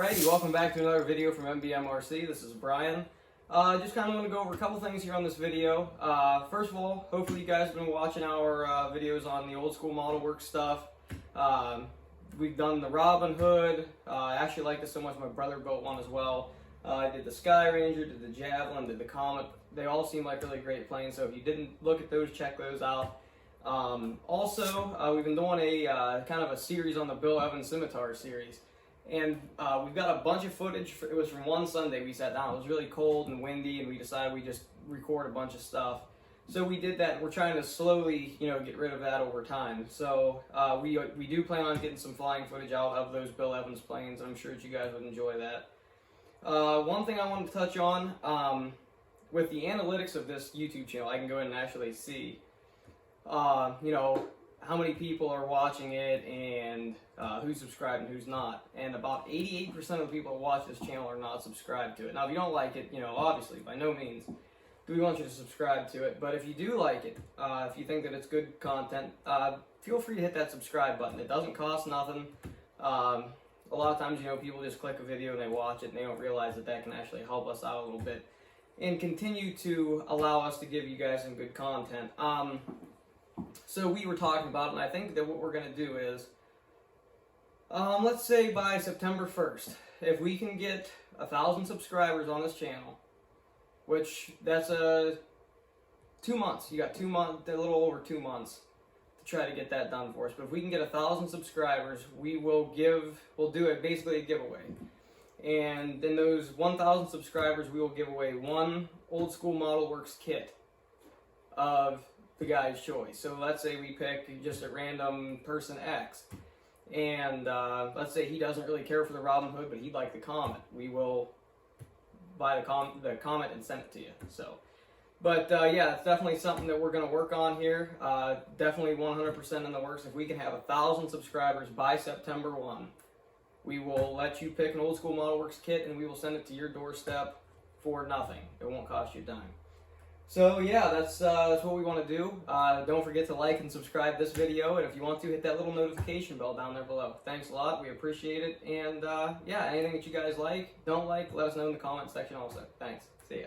Alrighty, welcome back to another video from MBMRC. This is Brian. Just kind of want to go over a couple things here on this video. First of all, hopefully you guys have been watching our videos on the old school model work stuff. We've done the Robin Hood. I actually like this so much, my brother built one as well. I did the Sky Ranger, did the Javelin, did the Comet. They all seem like really great planes, so if you didn't look at those, check those out. Also, we've been doing a kind of a series on the Bill Evans Scimitar series. And we've got a bunch of footage. It was from one Sunday we sat down. It was really cold and windy, and we decided we just record a bunch of stuff. So we did that. We're trying to slowly, get rid of that over time. So we do plan on getting some flying footage out of those Bill Evans planes. I'm sure that you guys would enjoy that. One thing I wanted to touch on, with the analytics of this YouTube channel, I can go in and actually see, how many people are watching it and who's subscribed and who's not. And about 88% of the people that watch this channel are not subscribed to it. Now, if you don't like it, obviously, by no means do we want you to subscribe to it. But if you do like it, if you think that it's good content, feel free to hit that subscribe button. It doesn't cost nothing. A lot of times, people just click a video and they watch it and they don't realize that that can actually help us out a little bit and continue to allow us to give you guys some good content. So we were talking about it, and I think that what we're going to do is, let's say by September 1st, if we can get 1,000 subscribers on this channel, which that's 2 months. You got 2 months, a little over 2 months to try to get that done for us. But if we can get 1,000 subscribers, we'll do it basically a giveaway. And in those 1,000 subscribers, we will give away one Old School Model Works kit of the guy's choice. So let's say we pick just a random person X, and let's say he doesn't really care for the Robin Hood, but he'd like the Comet. We will buy the Comet and send it to you. So, but yeah, it's definitely something that we're going to work on here. Definitely 100% in the works. If we can have 1,000 subscribers by September 1, we will let you pick an Old School Model Works kit, and we will send it to your doorstep for nothing. It won't cost you a dime. So yeah, that's what we want to do. Don't forget to like and subscribe this video, and if you want to, hit that little notification bell down there below. Thanks a lot, we appreciate it, and yeah, anything that you guys like, don't like, let us know in the comment section also. Thanks, see ya.